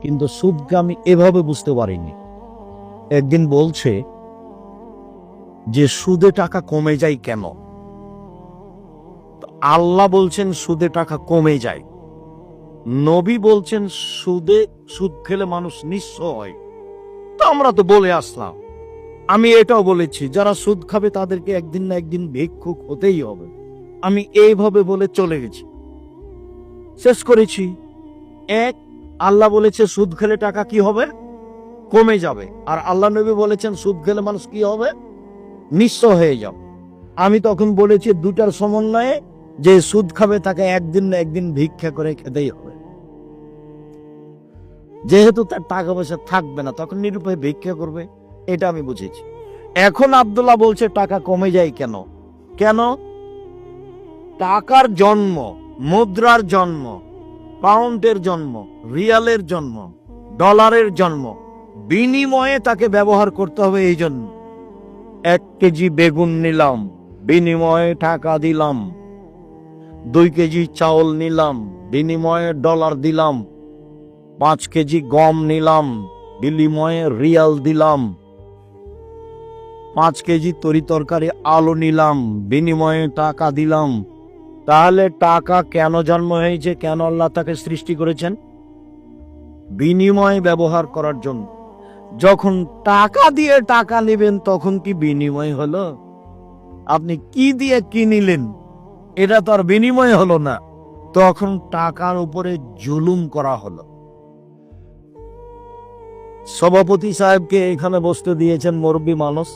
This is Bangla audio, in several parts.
কিন্তু সুদকে আমি এভাবে বুঝতে পারিনি। একদিন বলছে যে সুদে টাকা কমে যায় কেন? আল্লাহ বলছেন সুদে টাকা কমে যায়, নবী বলছেন সুদ খেলে মানুষ নিঃস্ব হয়। তো আমরা তো বলে আসলাম, আমি এটাও বলেছি যারা সুদ খাবে তাদেরকে একদিন না একদিন ভিক্ষুক হতেই হবে। আমি এইভাবে বলে চলে গেছি, শেষ করেছি। এক, আল্লাহ বলেছে সুদ খেলে টাকা কি হবে? কমে যাবে। আর আল্লাহ নবী বলেছেন সুদ খেলে মানুষ কি হবে? নিঃস্ব হয়ে যাবে। আমি তখন বলেছি দুটার সমন্বয়ে যে সুদ খাবে তাকে একদিন না একদিন ভিক্ষা করে খেতেই হবে। যেহেতু তার টাকা পয়সা থাকবে না, তখন নিরুপায় ভিক্ষা করবে, এটা আমি বুঝেছি। এখন আব্দুল্লাহ বলছে টাকা কমে যায় কেন? কেন? টাকার জন্ম, মুদ্রার জন্ম, পাউন্ডের জন্ম, রিয়ালের জন্ম, ডলারের জন্ম বিনিময়ে তাকে ব্যবহার করতে হবে। এই জন্য 1 কেজি বেগুন নিলাম, বিনিময়ে টাকা দিলাম। 2 কেজি চাউল নিলাম, বিনিময়ে ডলার দিলাম। 5 কেজি গম নিলাম, বিনিময়ে রিয়াল দিলাম। 5 কেজি তরি তরকারি আলু নিলাম, বিনিময়ে টাকা দিলাম। তাহলে টাকা কেন জন্ম হয়েছে? কেন আল্লাহ তাকে সৃষ্টি করেছেন? বিনিময় ব্যবহার করার জন্য। যখন টাকা দিয়ে টাকা নেবেন তখন কি বিনিময় হলো? আপনি কি দিয়ে কি নিলেন? এটা তো আর বিনিময় হলো না, তখন টাকার উপরে জুলুম করা হলো। সভাপতি সাহেবকে এখানে বসতে দিয়েছেন, মুরব্বী মানুষ,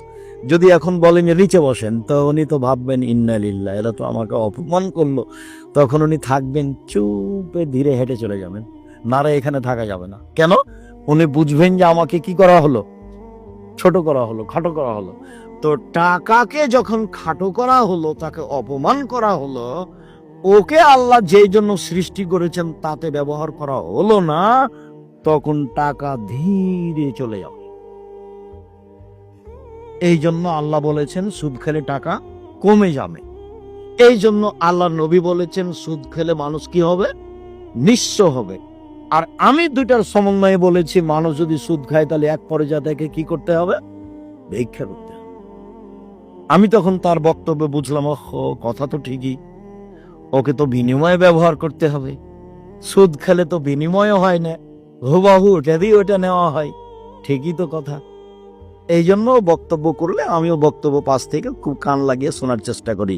যদি এখন বলেন নিচে বসেন, তো উনি তো ভাববেন ইন্না লিল্লাহ, এরা তো আমাকে অপমান করলো। তখন উনি থাকবেন চুপে ধীরে হেঁটে চলে যাবেন, নারে এখানে থাকা যাবে না। কেন? উনি বুঝবেন যে আমাকে কি করা হলো? ছোট করা হলো, খাটো করা হলো। তো টাকাকে যখন খাটো করা হলো, তাকে অপমান করা হলো, ওকে আল্লাহ যেই জন্য সৃষ্টি করেছেন তাতে ব্যবহার করা হলো না, তখন টাকা ধীরে চলে যাবে। এই জন্য আল্লাহ বলেছেন সুদ খেলে টাকা কমে যাবে। এই জন্য আল্লাহ নবী বলেছেন সুদ খেলে মানুষ কি হবে? নিঃস্ব হবে। আর আমি দুইটার সমন্বয়ে বলেছি মানুষ যদি সুদ খায় তাহলে এক পর্যায়ে তাকে কি করতে হবে? ভিক্ষা করতে হবে। আমি তখন তার বক্তব্যে বুঝলাম, কথা তো ঠিকই, ওকে তো বিনিময়ে ব্যবহার করতে হবে। সুদ খেলে তো বিনিময় হয় না, হুবাহু যদি ওটা নেওয়া হয়, ঠিকই তো কথা। এই জন্য বক্তব্য করলে আমিও বক্তব্য পাশ থেকে খুব কান লাগিয়ে শোনার চেষ্টা করি।